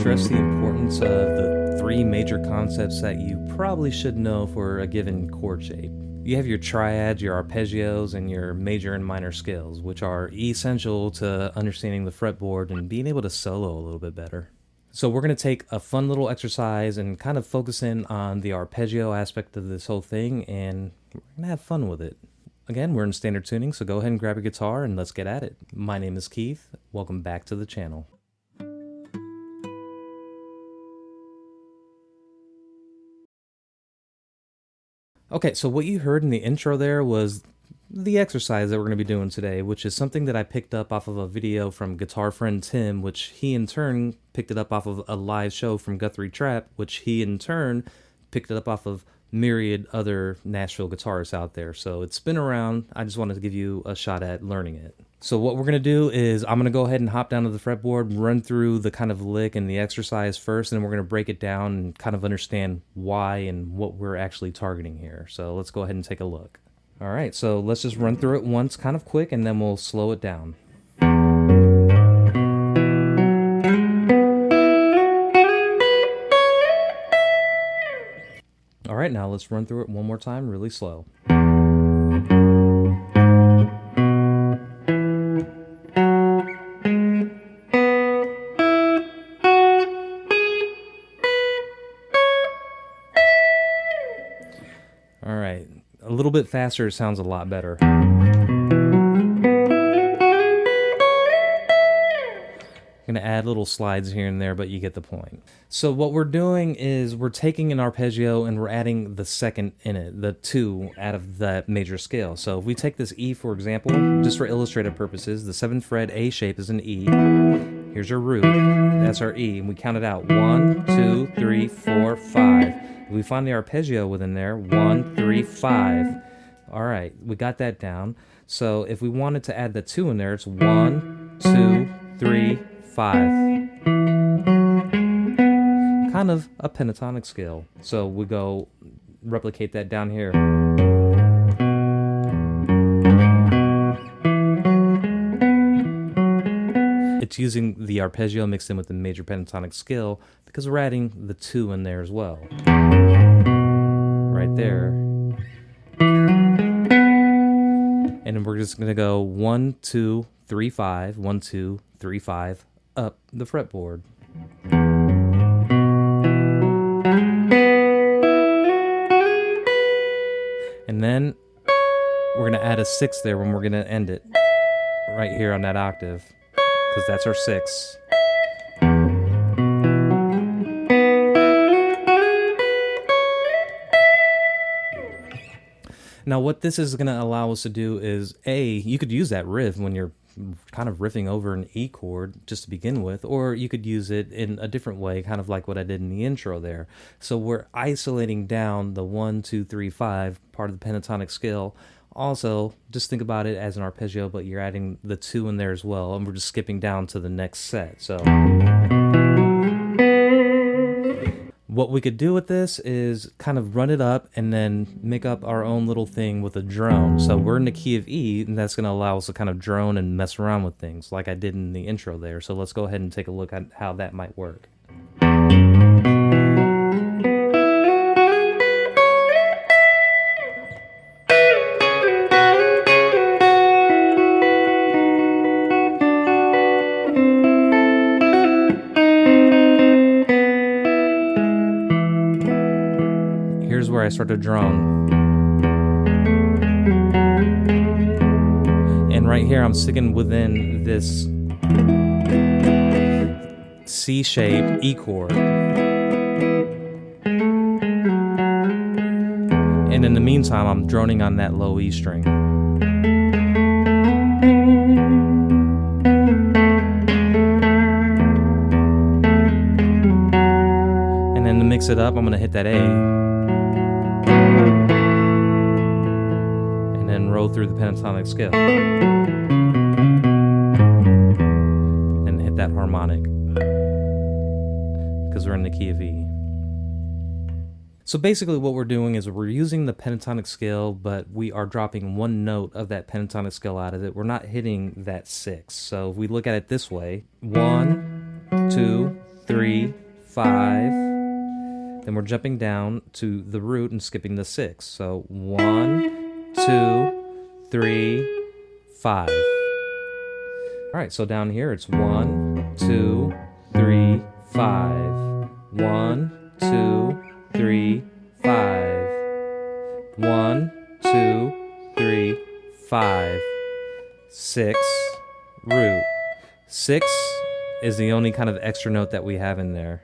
stress the importance of the three major concepts that you probably should know for a given chord shape. You have your triads, your arpeggios, and your major and minor scales, which are essential to understanding the fretboard and being able to solo a little bit better. So we're going to take a fun little exercise and kind of focus in on the arpeggio aspect of this whole thing, and we're going to have fun with it. Again, we're in standard tuning, so go ahead and grab your guitar and let's get at it. My name is Keith. Welcome back to the channel. Okay, so what you heard in the intro there was the exercise that we're going to be doing today, which is something that I picked up off of a video from guitar friend Tim, which he in turn picked it up off of a live show from Guthrie Trapp, which he in turn picked it up off of myriad other Nashville guitarists out there. So it's been around. I just wanted to give you a shot at learning it. So what we're going to do is I'm going to go ahead and hop down to the fretboard, run through the kind of lick and the exercise first, and then we're going to break it down and kind of understand why and what we're actually targeting here. So let's go ahead and take a look. All right, so let's just run through it once kind of quick, and then we'll slow it down. All right, now let's run through it one more time really slow. All right, a little bit faster sounds a lot better. I'm going to add little slides here and there, but you get the point. So what we're doing is we're taking an arpeggio and we're adding the second in it, the 2 out of that major scale. So if we take this E, for example, just for illustrative purposes, the 7th fret A shape is an E. Here's our root. That's our E, and we count it out. 1, 2, 3, 4, 5. We find the arpeggio within there. 1, 3, 5. All right, we got that down. So if we wanted to add the 2 in there, it's 1, 2, 3, 5. Kind of a pentatonic scale. So we go replicate that down here. It's using the arpeggio mixed in with the major pentatonic scale because we're adding the 2 in there as well. Right there. And then we're just going to go 1, 2, 3, 5, 1, 2, 3, 5 up the fretboard. And then we're going to add a 6 there when we're going to end it right here on that octave, because that's our 6. Now what this is going to allow us to do is, you could use that riff when you're kind of riffing over an E chord just to begin with, or you could use it in a different way, kind of like what I did in the intro there. So we're isolating down the 1, 2, 3, 5 part of the pentatonic scale. Also, just think about it as an arpeggio, but you're adding the 2 in there as well, and we're just skipping down to the next set. So what we could do with this is kind of run it up and then make up our own little thing with a drone. So we're in the key of E, and that's going to allow us to kind of drone and mess around with things like I did in the intro there. So let's go ahead and take a look at how that might work. Here's where I start to drone. And right here I'm sticking within this C-shaped E chord. And in the meantime, I'm droning on that low E string. And then to mix it up, I'm going to hit that A. And then roll through the pentatonic scale. And hit that harmonic, because we're in the key of E. So basically what we're doing is we're using the pentatonic scale, but we are dropping one note of that pentatonic scale out of it. We're not hitting that 6. So if we look at it this way, 1, 2, 3, 5. Then we're jumping down to the root and skipping the 6. So 1, 2, 3, 5. All right, so down here it's 1, 2, 3, 5. 1, 2, 3, 5. 1, 2, 3, 5. 6, root. 6 is the only kind of extra note that we have in there,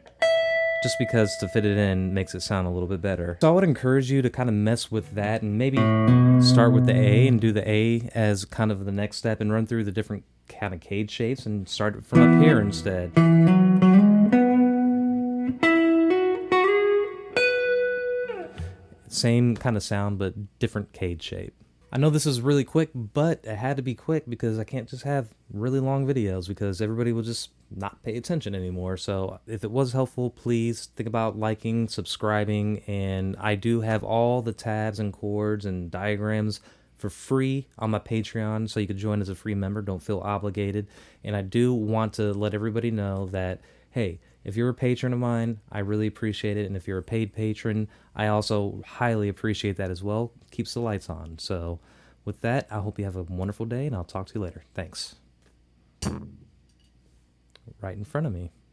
just because to fit it in makes it sound a little bit better. So I would encourage you to kind of mess with that and maybe start with the A and do the A as kind of the next step and run through the different kind of cage shapes and start from up here instead. Same kind of sound, but different cage shape. I know this is really quick, but it had to be quick because I can't just have really long videos because everybody will just not pay attention anymore. So if it was helpful, please think about liking, subscribing, and I do have all the tabs and chords and diagrams for free on my Patreon, so you could join as a free member. Don't feel obligated. And I do want to let everybody know that, hey, if you're a patron of mine, I really appreciate it. And if you're a paid patron, I also highly appreciate that as well. Keeps the lights on. So with that, I hope you have a wonderful day, and I'll talk to you later. Thanks. Right in front of me.